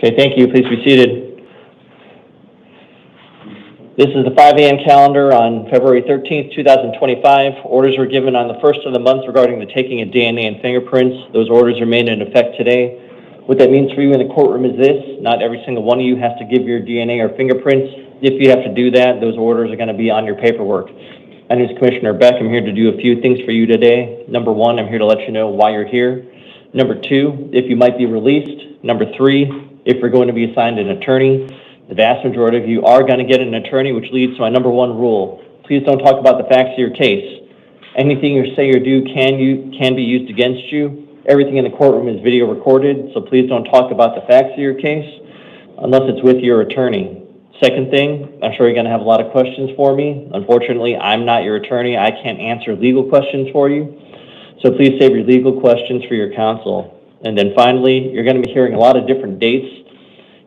Okay, thank you. Please be seated. This is the 5 a.m. calendar on February 13th, 2025. Orders were given on the first of the month regarding the taking of DNA and fingerprints. Those orders remain in effect today. What that means for you in the courtroom is this: not every single one of you has to give your DNA or fingerprints. If you have to do that, those orders are going to be on your paperwork. My name is Commissioner Beck. I'm here to do a few things for you today. Number one, I'm here to let you know why you're here. Number two, if you might be released. Number three, if you're going to be assigned an attorney. The vast majority of you are going to get an attorney, which leads to my number one rule. Please don't talk about the facts of your case. Anything you say or do can be used against you. Everything in the courtroom is video recorded, so please don't talk about the facts of your case unless it's with your attorney. Second thing, I'm sure you're going to have a lot of questions for me. Unfortunately, I'm not your attorney. I can't answer legal questions for you. So please save your legal questions for your counsel. And then finally, you're going to be hearing a lot of different dates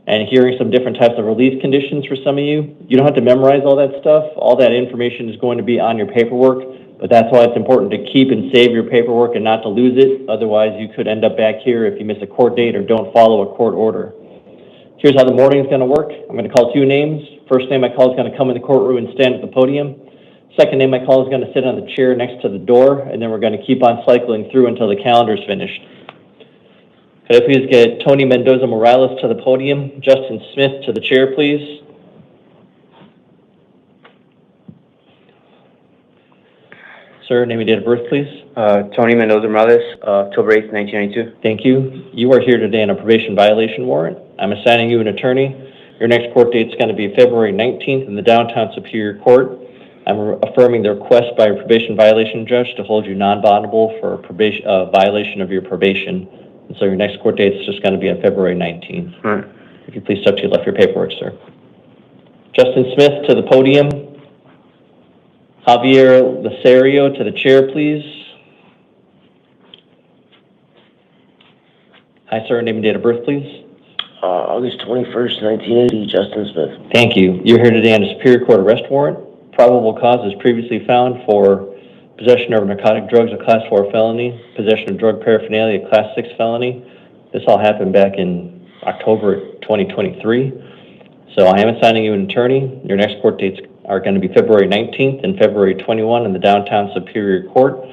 and hearing some different types of release conditions for some of you. You don't have to memorize all that stuff. All that information is going to be on your paperwork, but that's why it's important to keep and save your paperwork and not to lose it. Otherwise, you could end up back here if you miss a court date or don't follow a court order. Here's how the morning is going to work. I'm going to call two names. First name I call is going to come in the courtroom and stand at the podium. Second name I call is going to sit on the chair next to the door, and then we're going to keep on cycling through until the calendar is finished. Could I please get Tony Mendoza Morales to the podium, Justin Smith to the chair, please. Sir, name and date of birth, please. Tony Mendoza Morales, October 8th, 1992. Thank you. You are here today on a probation violation warrant. I'm assigning you an attorney. Your next court date is going to be February 19th in the Downtown Superior Court. I'm affirming the request by your probation violation judge to hold you non-bondable for a violation of your probation. And so your next court date is just going to be on February 19th. All right. If you please step to your left, your paperwork, sir. Justin Smith to the podium. Javier Lasario to the chair, please. Hi, sir. Name and date of birth, please. August 21st, 1980, Justin Smith. Thank you. You're here today on a Superior Court arrest warrant. Probable cause is previously found for possession of narcotic drugs, a Class 4 felony, possession of drug paraphernalia, a Class 6 felony. This all happened back in October 2023. So I am assigning you an attorney. Your next court dates are going to be February 19th and February 21 in the Downtown Superior Court.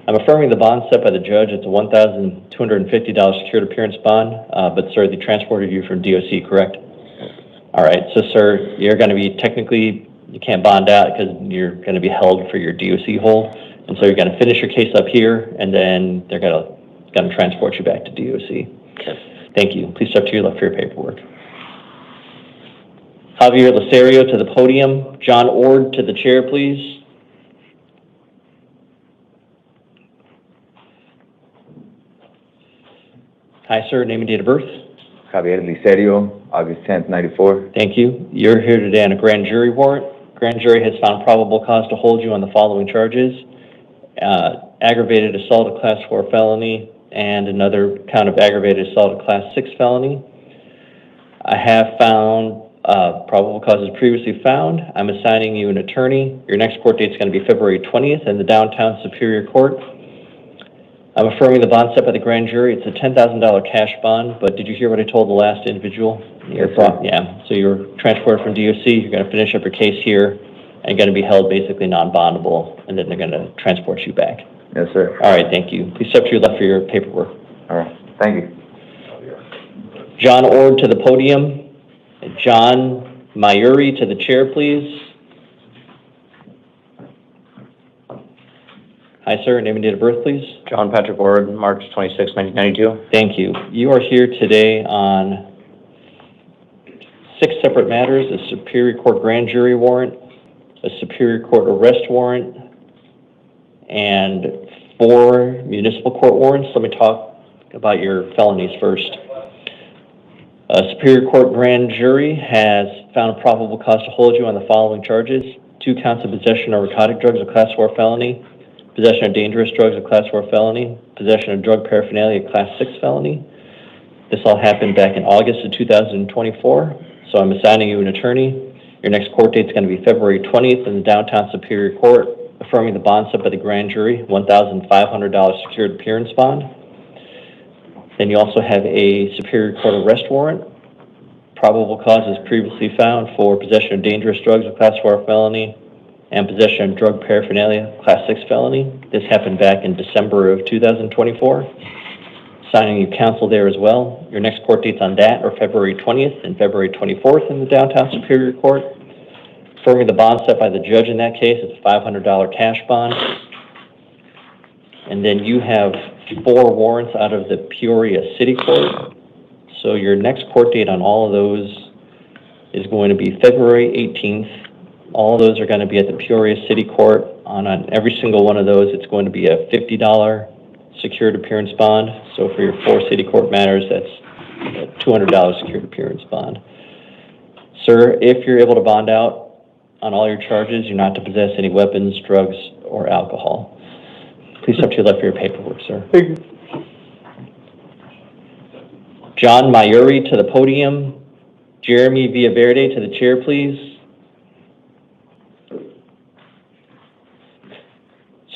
I'm affirming the bond set by the judge. It's a $1,250 secured appearance bond, but sir, they transported you from DOC, correct? All right, so sir, you're going to be technically, you can't bond out because you're going to be held for your DOC hold. And so you're going to finish your case up here, and then they're going to transport you back to DOC. Okay. Thank you. Please step to your left for your paperwork. Javier Lasario to the podium. John Ord to the chair, please. Hi, sir. Name and date of birth. Javier Lasario, August 10th, 94. Thank you. You're here today on a grand jury warrant. Grand jury has found probable cause to hold you on the following charges: aggravated assault, a Class 4 felony, and another count of aggravated assault, a Class 6 felony. I have found probable causes previously found. I'm assigning you an attorney. Your next court date is going to be February 20th in the Downtown Superior Court. I'm affirming the bond set by the grand jury. It's a $10,000 cash bond, but did you hear what I told the last individual? Yes, sir. Yeah, so you're transported from DOC, you're going to finish up your case here, and you're going to be held basically non-bondable, and then they're going to transport you back. Yes, sir. All right, thank you. Please step to your left for your paperwork. All right. Thank you. John Ord to the podium. John Mayuri to the chair, please. Hi, sir. Name and date of birth, please. John Patrick Ord, March 26, 1992. Thank you. You are here today on 6 separate matters: a Superior Court grand jury warrant, a Superior Court arrest warrant, and 4 municipal court warrants. Let me talk about your felonies first. A Superior Court grand jury has found a probable cause to hold you on the following charges: 2 counts of possession of narcotic drugs, a Class 4 felony, possession of dangerous drugs, a Class 4 felony, possession of drug paraphernalia, a Class 6 felony. This all happened back in August of 2024, so I'm assigning you an attorney. Your next court date is going to be February 20th in the Downtown Superior Court, affirming the bond set by the grand jury, $1,500 secured appearance bond. Then you also have a Superior Court arrest warrant. probable cause is previously found for possession of dangerous drugs, a Class 4 felony, and possession of drug paraphernalia, Class 6 felony. This happened back in December of 2024. Signing you counsel there as well. Your next court dates on that are February 20th and February 24th in the Downtown Superior Court. Affirming the bond set by the judge in that case, it's a $500 cash bond. And then you have 4 warrants out of the Peoria City Court. So your next court date on all of those is going to be February 18th. All of those are going to be at the Peoria City Court. On every single one of those, it's going to be a $50 secured appearance bond. So for your 4 city court matters, that's a $200 secured appearance bond. Sir, if you're able to bond out on all your charges, you're not to possess any weapons, drugs, or alcohol. Please step to your left for your paperwork, sir. Thank you. John Mayuri to the podium. Jeremy Villaverde to the chair, please.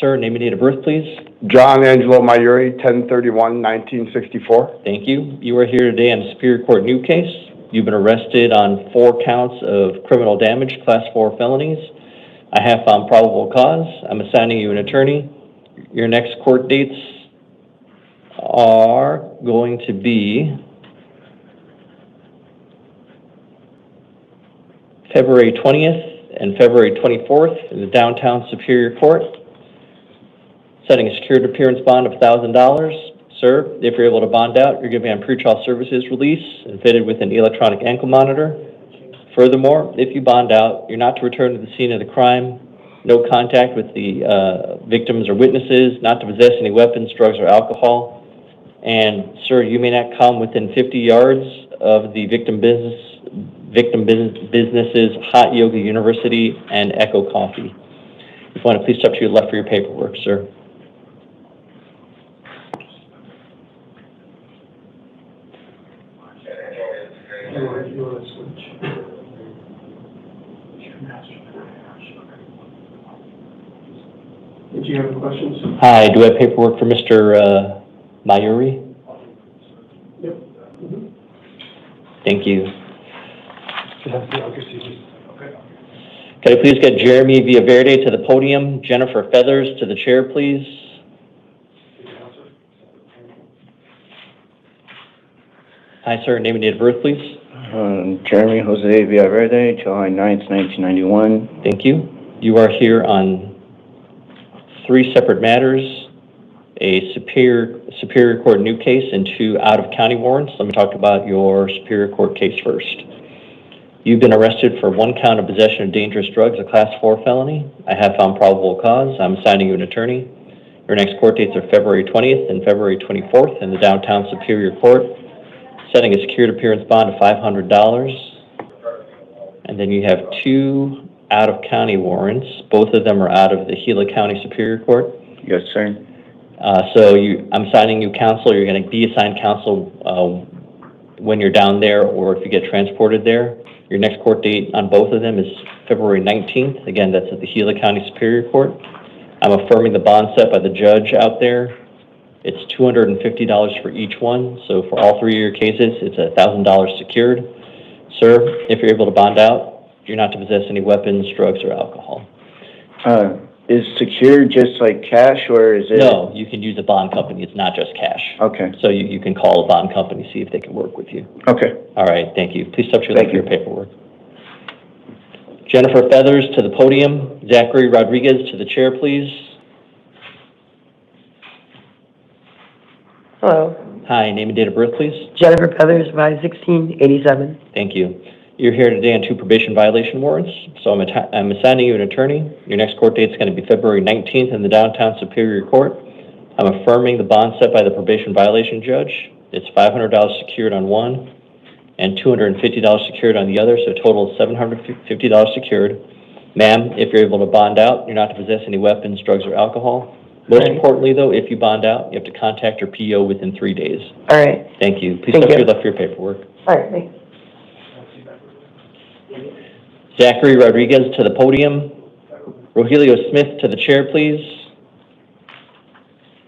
Sir, name and date of birth, please. John Angelo Mayuri, 10/31/1964. Thank you. You are here today on a Superior Court new case. You've been arrested on 4 counts of criminal damage, Class 4 felonies. I have found probable cause. I'm assigning you an attorney. Your next court dates are going to be February 20th and February 24th in the Downtown Superior Court. Setting a secured appearance bond of $1,000. Sir, if you're able to bond out, you're going to be on pretrial services release and fitted with an electronic ankle monitor. Furthermore, if you bond out, you're not to return to the scene of the crime, no contact with the victims or witnesses, not to possess any weapons, drugs, or alcohol. And sir, you may not come within 50 yards of the victim businesses Hot Yoga University and Echo Coffee. If you want to please step to your left for your paperwork, sir. Did you have any questions? Hi, do I have paperwork for Mr. Mayuri? Yep. Thank you. Okay. Can I please get Jeremy Villaverde to the podium, Jennifer Feathers to the chair, please? Hi, sir. Name and date of birth, please. Jeremy Jose Villaverde, July 9th, 1991. Thank you. You are here on 3 separate matters, a Superior Court new case and 2 out-of-county warrants. Let me talk about your Superior Court case first. You've been arrested for 1 count of possession of dangerous drugs, a Class 4 felony. I have found probable cause. I'm assigning you an attorney. Your next court dates are February 20th and February 24th in the Downtown Superior Court. Setting a secured appearance bond of $500. And then you have 2 out-of-county warrants. Both of them are out of the Gila County Superior Court. Yes, sir. I'm assigning you counsel. You're going to be assigned counsel when you're down there or if you get transported there. Your next court date on both of them is February 19th. Again, that's at the Gila County Superior Court. I'm affirming the bond set by the judge out there. It's $250 for each one. So for all 3 of your cases, it's $1,000 secured. Sir, if you're able to bond out, you're not to possess any weapons, drugs, or alcohol. Is secured just like cash, or is it? No, you can use a bond company. It's not just cash. Okay. So you can call a bond company, see if they can work with you. Okay. All right, thank you. Please step to your left for your Thank paperwork. Jennifer Feathers to the podium. Zachary Rodriguez to the chair, please. Hello, Hi, name and date of birth, please. Jennifer Feathers, 5/16/87. Thank you. You're here today on 2 probation violation warrants, so I'm assigning you an attorney. Your next court date is going to be February 19th in the Downtown Superior Court. I'm affirming the bond set by the probation violation judge. It's $500 secured on one and $250 secured on the other, so a total of $750 secured. Ma'am, if you're able to bond out, you're not to possess any weapons, drugs, or alcohol. Most importantly, though, if you bond out, you have to contact your PO within 3 days. All right, Thank you. Please Thank step to you. your left for your paperwork. all right, thanks. Zachary Rodriguez to the podium. Rogelio Smith to the chair, please.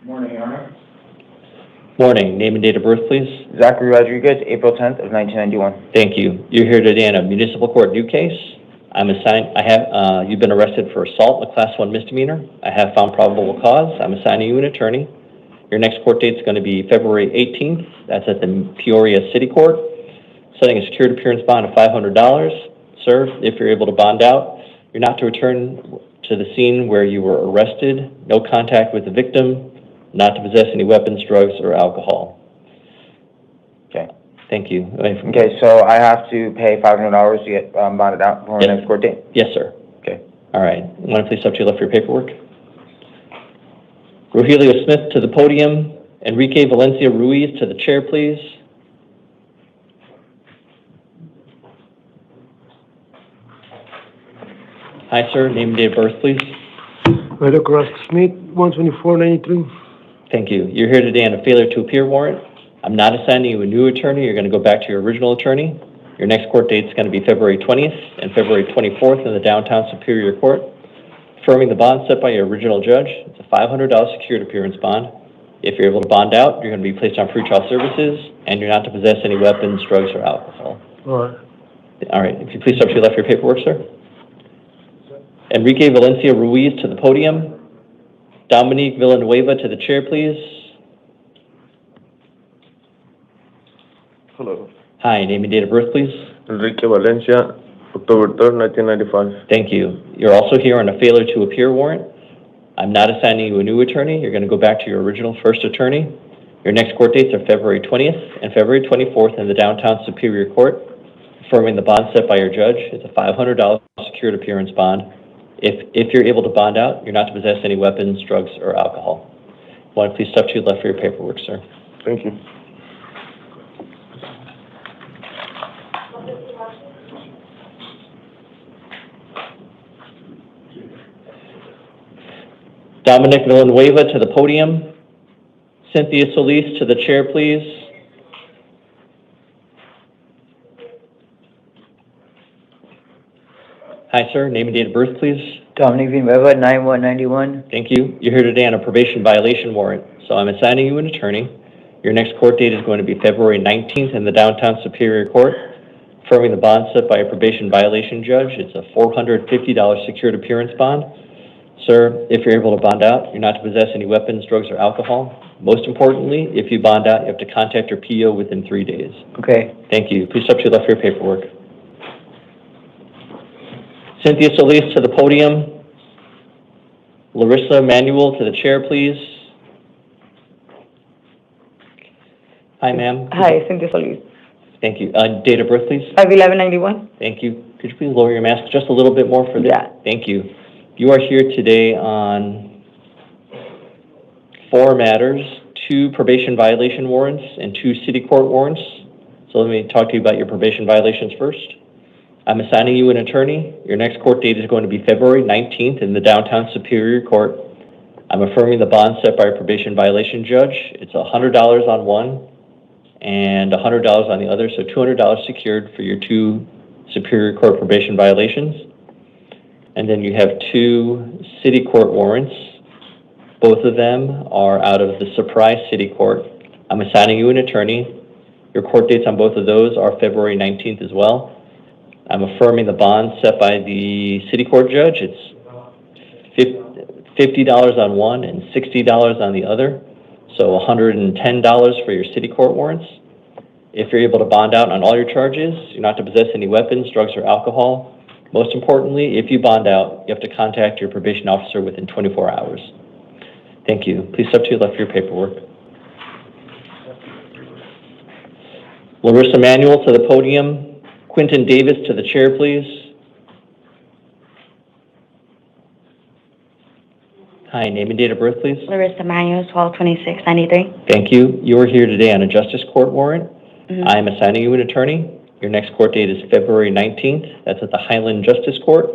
Good morning, Your Honor. Morning. Name and date of birth, please. Zachary Rodriguez, April 10th of 1991. Thank you. You're here today in a municipal court new case. You've been arrested for assault, a Class 1 misdemeanor. I have found probable cause. I'm assigning you an attorney. Your next court date is going to be February 18th. That's at the Peoria City Court. Setting a secured appearance bond of $500. Sir, if you're able to bond out, you're not to return to the scene where you were arrested, no contact with the victim, not to possess any weapons, drugs, or alcohol. Okay. Thank you. Okay, so I have to pay $500 to get bonded out for my next court date? Yes, sir. Okay. All right. Want to please step to your left for your paperwork? Rogelio Smith to the podium. Enrique Valencia Ruiz to the chair, please. Hi, sir. Name and date of birth, please. Right across Smith, 12493. Thank you. You're here today on a failure to appear warrant. I'm not assigning you a new attorney. You're going to go back to your original attorney. Your next court date is going to be February 20th and February 24th in the downtown Superior Court. Affirming the bond set by your original judge. It's a $500 secured appearance bond. If you're able to bond out, you're going to be placed on pretrial services, and you're not to possess any weapons, drugs, or alcohol. All right. All right. If you please step to your left for your paperwork, sir. Enrique Valencia Ruiz to the podium. Dominique Villanueva to the chair, please. Hello. Hi, name and date of birth, please. Enrique Valencia, October 3rd, 1995. Thank you. You're also here on a failure to appear warrant. I'm not assigning you a new attorney. You're going to go back to your original first attorney. Your next court dates are February 20th and February 24th in the downtown Superior Court. Affirming the bond set by your judge. It's a $500 secured appearance bond. If you're able to bond out, you're not to possess any weapons, drugs, or alcohol. Want to please step to your left for your paperwork, sir. Thank you. Dominic Villanueva to the podium. Cynthia Solis to the chair, please. Hi, sir. Name and date of birth, please. Dominic Villanueva, 9191. Thank you. You're here today on a probation violation warrant, so I'm assigning you an attorney. Your next court date is going to be February 19th in the downtown Superior Court. Affirming the bond set by a probation violation judge. It's a $450 secured appearance bond. Sir, if you're able to bond out, you're not to possess any weapons, drugs, or alcohol. Most importantly, if you bond out, you have to contact your PO within 3 days. Okay. Thank you. Please step to your left for your paperwork. Cynthia Solis to the podium. Larissa Manuel to the chair, please. Hi, ma'am. Hi, Cynthia Solis. Thank you. Date of birth, please. 5/11/91. Thank you. Could you please lower your mask just a little bit more for this? Yeah. Thank you. You are here today on 4 matters, 2 probation violation warrants and 2 city court warrants. So let me talk to you about your probation violations first. I'm assigning you an attorney. Your next court date is going to be February 19th in the downtown Superior Court. I'm affirming the bond set by a probation violation judge. It's $100 on one and $100 on the other, so $200 secured for your 2 Superior Court probation violations. And then you have 2 city court warrants. Both of them are out of the Surprise City Court. I'm assigning you an attorney. Your court dates on both of those are February 19th as well. I'm affirming the bond set by the city court judge. It's $50 on one and $60 on the other, so $110 for your city court warrants. If you're able to bond out on all your charges, you're not to possess any weapons, drugs, or alcohol. Most importantly, if you bond out, you have to contact your probation officer within 24 hours. Thank you. Please step to your left for your paperwork. Larissa Manuel to the podium. Quentin Davis to the chair, please. Hi, name and date of birth, please. Larissa Manuel, 12/26/93. Thank you. You are here today on a justice court warrant. I am assigning you an attorney. Your next court date is February 19th. That's at the Highland Justice Court.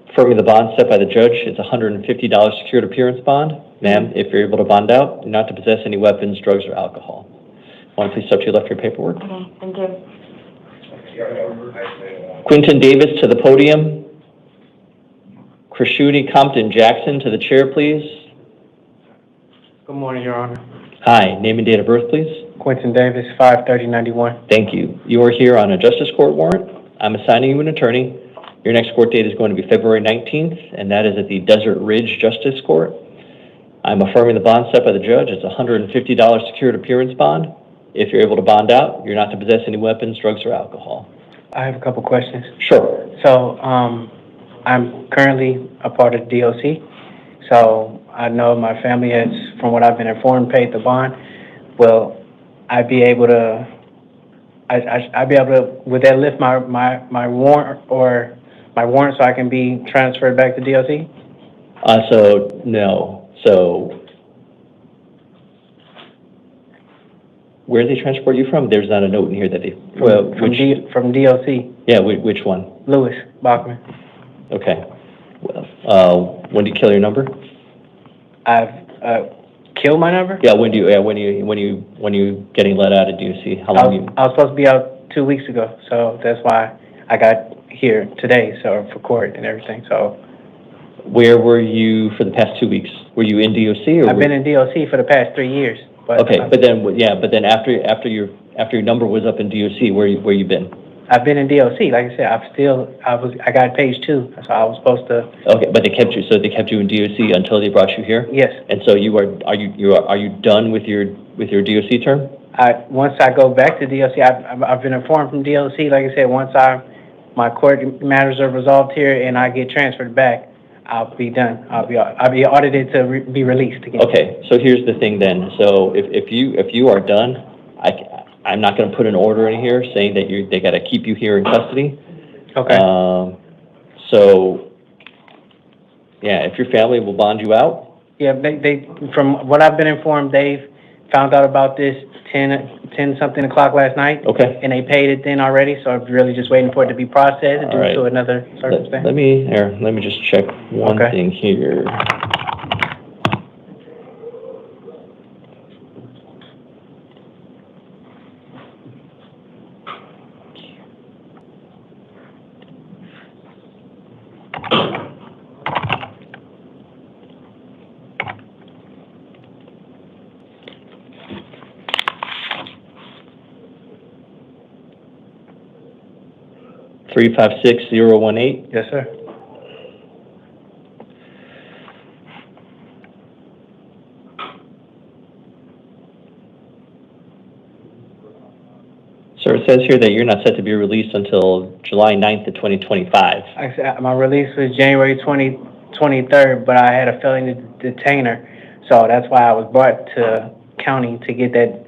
Affirming the bond set by the judge, it's a $150 secured appearance bond. Ma'am, if you're able to bond out, you're not to possess any weapons, drugs, or alcohol. Want to please step to your left for your paperwork? Okay, thank you. Quentin Davis to the podium. Krishuti Compton Jackson to the chair, please. Good morning, Your Honor. Hi, name and date of birth, please. Quentin Davis, 5/30/91. Thank you. You are here on a justice court warrant. I'm assigning you an attorney. Your next court date is going to be February 19th, and that is at the Desert Ridge Justice Court. I'm affirming the bond set by the judge. It's a $150 secured appearance bond. If you're able to bond out, you're not to possess any weapons, drugs, or alcohol. I have a couple questions. Sure. So, I'm currently a part of the DOC. So I know my family has, from what I've been informed, paid the bond. Will I be able to? I'd be able to. Would that lift my warrant or my warrant so I can be transferred back to DOC? So no. So where do they transport you from? There's not a note in here that they. From DOC. Yeah. Which one? Lewis Bachman. Okay. Well, when do you kill your number? I've killed my number. Yeah. When you getting let out of DOC? How long? I was supposed to be out 2 weeks ago, so that's why I got here today, so for court and everything. So. Where were you for the past 2 weeks? Were you in DOC or? I've been in DOC for the past 3 years. But okay, but then after your number was up in DOC, where you been? I've been in DOC. Like I said, I got page 2, so I was supposed to. Okay, but they kept you in DOC until they brought you here? Yes. And so are you done with your DOC term? Once I go back to DOC, I've been informed from DOC. Like I said, once my court matters are resolved here and I get transferred back, I'll be done. I'll be audited to be released again. Okay, so here's the thing then. So if you are done, I'm not going to put an order in here saying that they got to keep you here in custody. Okay. So yeah, if your family will bond you out. Yeah, they from what I've been informed, they've found out about this 10-something o'clock last night. Okay. And they paid it then already, so I'm really just waiting for it to be processed due to another circumstance. Let me just check one thing here. $356,018. Yes, sir. So it says here that you're not set to be released until July 9th of 2025. My release was January 23rd, but I had a felony detainer, so that's why I was brought to county to get that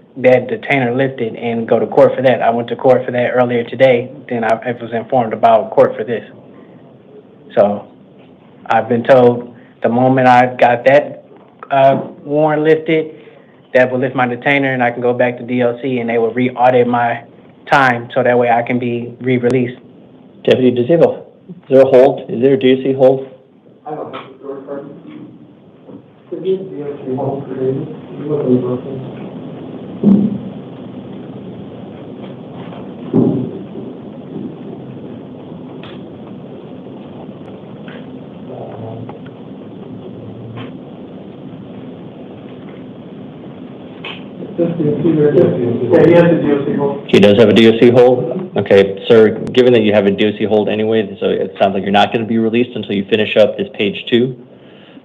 detainer lifted and go to court for that. I went to court for that earlier today, then I was informed about court for this. So I've been told the moment I got that warrant lifted, that will lift my detainer and I can go back to DLC and they will re-audit my time so that way I can be re-released. Deputy, is there a hold? Is there a DOC hold? I don't have the door card. Could be a DOC hold for David. You look at Yeah, he has a DOC hold. He does have a DOC hold? Okay, sir, given that you have a DOC hold anyway, so it sounds like you're not going to be released until you finish up this page 2.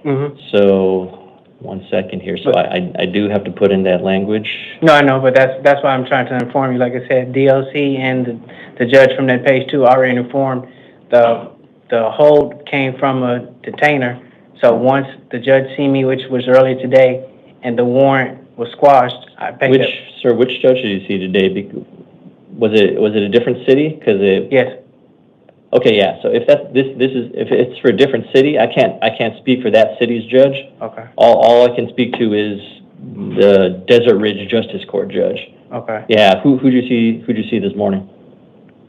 Mm-hmm. So, 1 second here. So I do have to put in that language. No, I know, but that's why I'm trying to inform you. Like I said, DLC and the judge from that page 2 already informed the hold came from a detainer. So once the judge seen me, which was earlier today, and the warrant was squashed, I paid up. Sir, which judge did you see today? Was it a different city? Yes. Okay, yeah. So if if it's for a different city, I can't speak for that city's judge. Okay. All I can speak to is the Desert Ridge Justice Court judge. Okay. Yeah. Who'd you see this morning?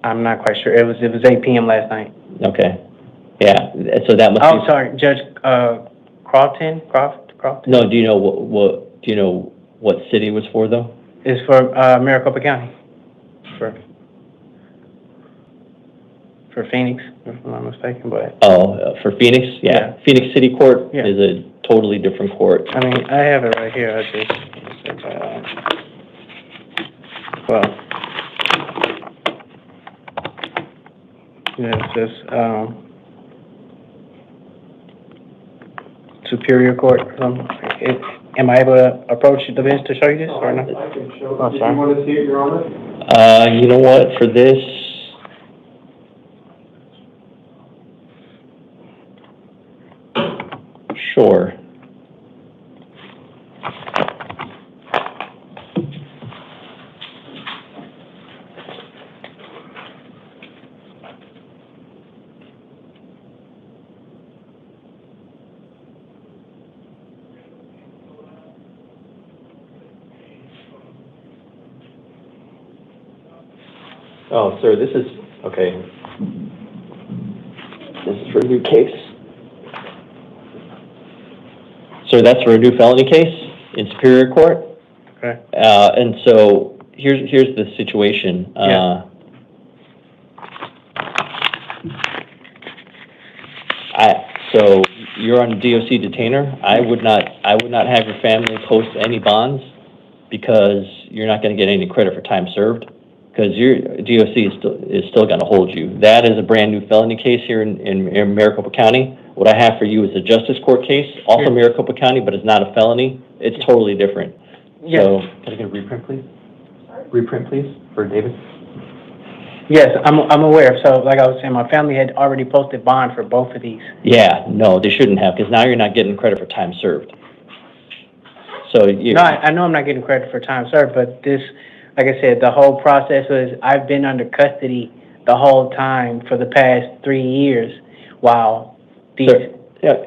I'm not quite sure. It was 8 p.m. last night. Okay. Yeah. So that must be. Oh, sorry, Judge Crofton. No. Do you know what city it was for though? It's for Maricopa County. For Phoenix, if I'm not mistaken, but. For Phoenix? Yeah. Phoenix City Court is a totally different court. I mean, I have it right here. I just. Well, yeah, it says, Superior Court. Am I able to approach the bench to show you this or not? I can show, Oh, if you sorry. want to see it, Your Honor? You know what, for this, sure. Oh, sir, this is, okay. This is for a new case. Sir, that's for a new felony case in Superior Court. Okay. And so here's the situation. Yeah. So you're on DOC detainer. I would not have your family post any bonds because you're not going to get any credit for time served. Because your DOC is still going to hold you. That is a brand new felony case here in Maricopa County. What I have for you is a justice court case, also Maricopa County, but it's not a felony. It's totally different. Yes. So, can I get a reprint, please? Reprint, please, for David. Yes, I'm aware. So, like I was saying, my family had already posted bond for both of these. Yeah, no, they shouldn't have, because now you're not getting credit for time served. So you. No, I know I'm not getting credit for time served, but this, like I said, the whole process was I've been under custody the whole time for the past 3 years while these... Sir,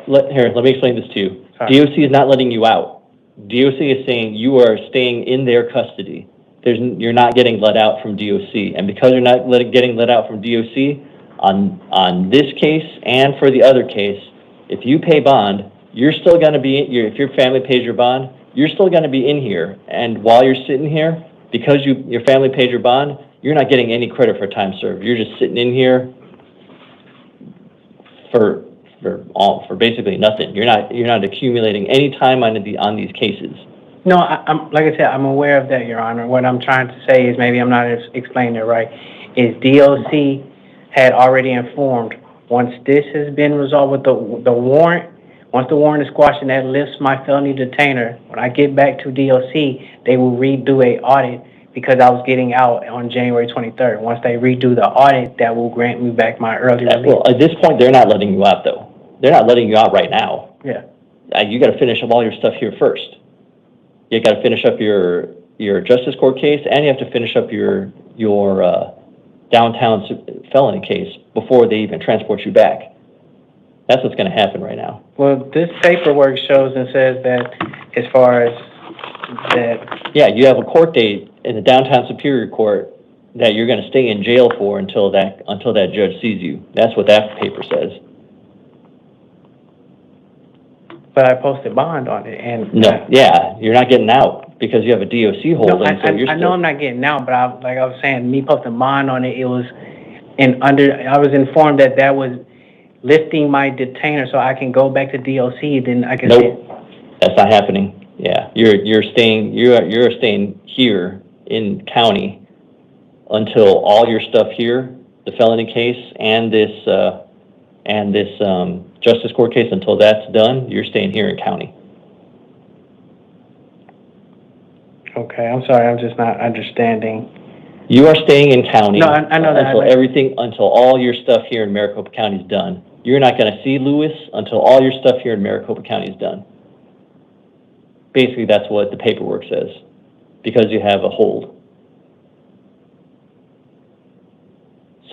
let me explain this to you. Sorry. DOC is not letting you out. DOC is saying you are staying in their custody. You're not getting let out from DOC. And because you're not getting let out from DOC, on this case and for the other case, if you pay bond, you're still going to be, if your family pays your bond, you're still going to be in here. And while you're sitting here, because your family paid your bond, you're not getting any credit for time served. You're just sitting in here for basically nothing. You're not accumulating any time on these cases. No, I'm like I said, I'm aware of that, Your Honor. What I'm trying to say is, maybe I'm not explaining it right, is DOC had already informed, once this has been resolved with the warrant, once the warrant is squashed and that lifts my felony detainer, when I get back to DOC, they will redo a audit because I was getting out on January 23rd. Once they redo the audit, that will grant me back my early release. Well, at this point, they're not letting you out, though. They're not letting you out right now. Yeah. You got to finish up all your stuff here first. You got to finish up your justice court case, and you have to finish up your downtown felony case before they even transport you back. That's what's going to happen right now. Well, this paperwork shows and says that as far as that... Yeah, you have a court date in the downtown Superior Court that you're going to stay in jail for until that judge sees you. That's what that paper says. But I posted bond on it, and... No, yeah, you're not getting out because you have a DOC hold. No, I know I'm not getting out, but like I was saying, me posting bond on it, it was... I was informed that was lifting my detainer so I can go back to DOC, then I can... Nope, that's not happening. Yeah, you're staying here in county until all your stuff here, the felony case and this justice court case, until that's done, you're staying here in county. Okay, I'm sorry, I'm just not understanding. You are staying in county. No, I know that. Until all your stuff here in Maricopa County is done. You're not going to see Lewis until all your stuff here in Maricopa County is done. Basically, that's what the paperwork says, because you have a hold.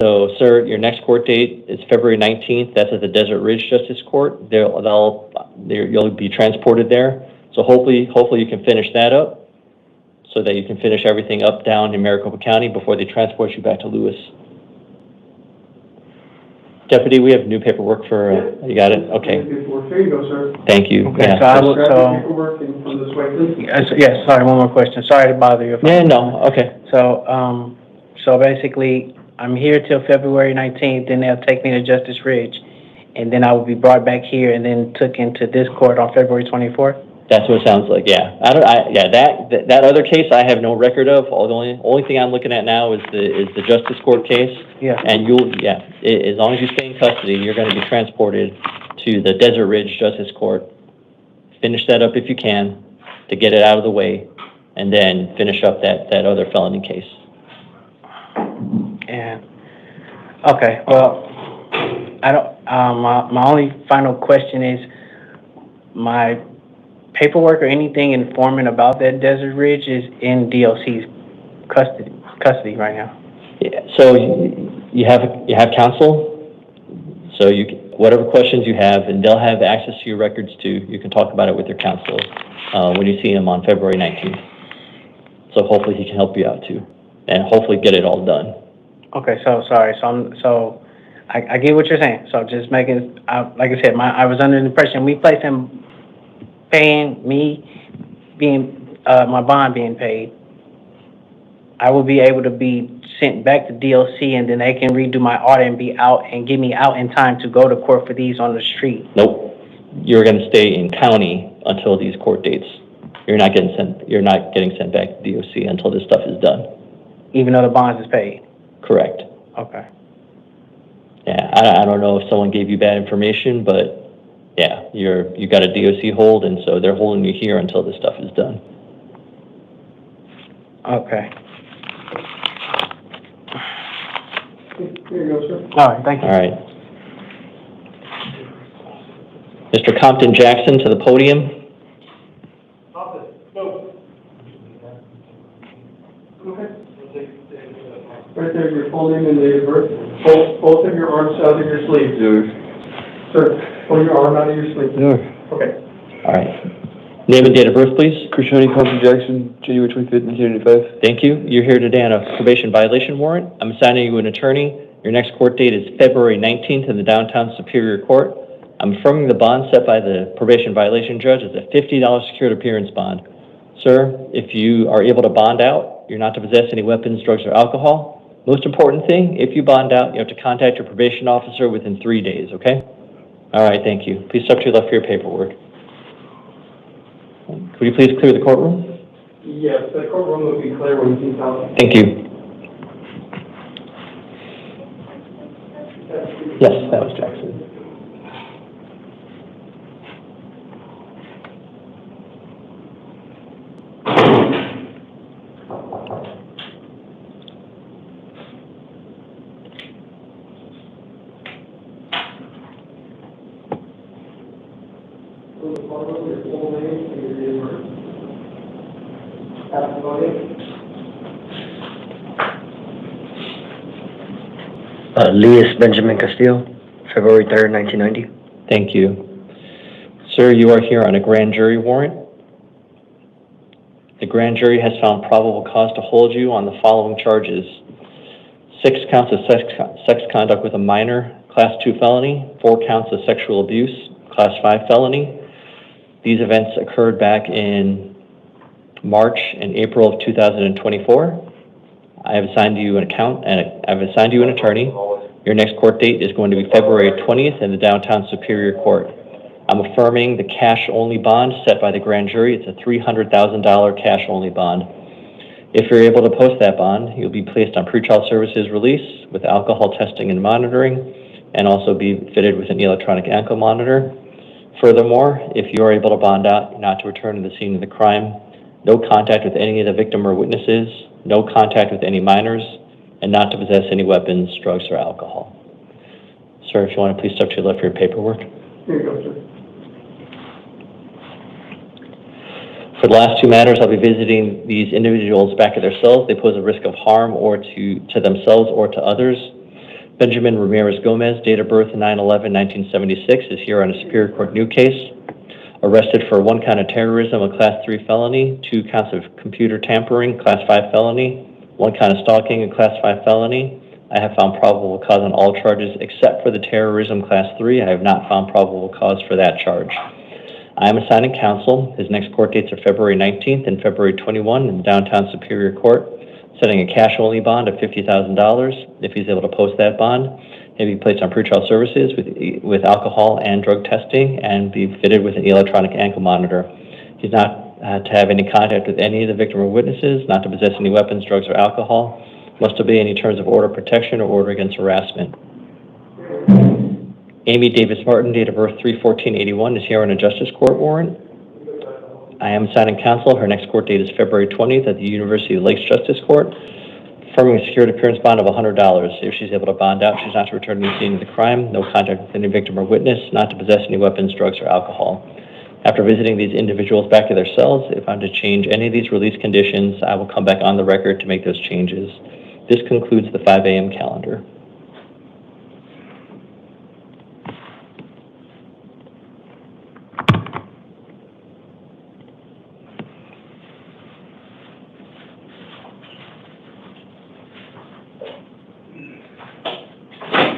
So, sir, your next court date is February 19th. That's at the Desert Ridge Justice Court. You'll be transported there. So hopefully you can finish that up, so that you can finish everything up down in Maricopa County before they transport you back to Lewis. Deputy, we have new paperwork for, you got it? Okay. Here you go, sir. Thank you. Okay, Yeah. so I Grab the will, paperwork and come this way, please. yes, sorry, one more question. Sorry to bother you. Yeah, no, okay. So basically, I'm here till February 19th, then they'll take me to Justice Ridge, and then I will be brought back here and then took into this court on February 24th? That's what it sounds like, yeah. That other case I have no record of. The only thing I'm looking at now is the justice court case. Yeah. And as long as you stay in custody, you're gonna be transported to the Desert Ridge Justice Court. Finish that up if you can, to get it out of the way, and then finish up that other felony case. And, okay, well, I don't, my only final question is, my paperwork or anything informing about that Desert Ridge is in DOC's custody right now. Yeah, so you have counsel, so whatever questions you have, and they'll have access to your records too. You can talk about it with your counsel when you see him on February 19th. So hopefully he can help you out too, and hopefully get it all done. Okay, so sorry, so I get what you're saying. So just making, like I said, I was under the impression we placed him paying me being my bond being paid. I will be able to be sent back to DOC, and then they can redo my audit and be out and get me out in time to go to court for these on the street. Nope, you're going to stay in county until these court dates. You're not getting sent back to DOC until this stuff is done. Even though the bonds is paid. Correct. Okay. Yeah, I don't know if someone gave you bad information, but yeah, you got a DOC hold, and so they're holding you here until this stuff is done. Okay. Here you go, sir. All right, thank you. All right. Mr. Compton Jackson to the podium. Office, go. Okay. Right there, your full name and date of birth. Both of your arms out of your sleeves. Sir, pull your arm out of your sleeve. Okay. All right. Name and date of birth, please. Krishani Compton Jackson, January 25th, 1995. Thank you. You're here today on a probation violation warrant. I'm assigning you an attorney. Your next court date is February 19th in the Downtown Superior Court. I'm affirming the bond set by the probation violation judge as a $50 secured appearance bond. Sir, if you are able to bond out, you're not to possess any weapons, drugs, or alcohol. Most important thing, if you bond out, you have to contact your probation officer within 3 days, okay? All right, thank you. Please step to your left for your paperwork. Could you please clear the courtroom? Yes, the courtroom will be clear when he's out. Thank you. Yes, that was Jackson. Luis Benjamin Castillo, February 3rd, 1990. Thank you. Sir, you are here on a grand jury warrant. The grand jury has found probable cause to hold you on the following charges. 6 counts of sex conduct with a minor, Class 2 felony. 4 counts of sexual abuse, Class 5 felony. These events occurred back in March and April of 2024. I have assigned you an account, and I've assigned you an attorney. Your next court date is going to be February 20th in the Downtown Superior Court. I'm affirming the cash-only bond set by the grand jury. It's a $300,000 cash-only bond. If you're able to post that bond, you'll be placed on pretrial services release with alcohol testing and monitoring, and also be fitted with an electronic ankle monitor. Furthermore, if you are able to bond out, not to return to the scene of the crime, no contact with any of the victim or witnesses, no contact with any minors, and not to possess any weapons, drugs, or alcohol. Sir, if you want to please step to your left for your paperwork. Here you go, sir. For the last 2 matters, I'll be visiting these individuals back at their cells. They pose a risk of harm or to themselves or to others. Benjamin Ramirez Gomez, date of birth 9/11/1976, is here on a Superior Court new case. Arrested for 1 count of terrorism, a Class 3 felony, 2 counts of computer tampering, Class 5 felony, 1 count of stalking, a Class 5 felony. I have found probable cause on all charges except for the terrorism Class 3. I have not found probable cause for that charge. I am assigning counsel. His next court dates are February 19th and February 21 in the Downtown Superior Court, setting a cash-only bond of $50,000. If he's able to post that bond, he'll be placed on pretrial services with alcohol and drug testing and be fitted with an electronic ankle monitor. He's not to have any contact with any of the victim or witnesses, not to possess any weapons, drugs, or alcohol, must obey any terms of order of protection or order against harassment. Amy Davis Martin, date of birth 3/14/81, is here on a justice court warrant. I am signing counsel. Her next court date is February 20th at the University of Lakes Justice Court, affirming a secured appearance bond of $100. If she's able to bond out, she's not to return to the scene of the crime, no contact with any victim or witness, not to possess any weapons, drugs, or alcohol. After visiting these individuals back to their cells, if I'm to change any of these release conditions, I will come back on the record to make those changes. This concludes the 5 a.m. calendar.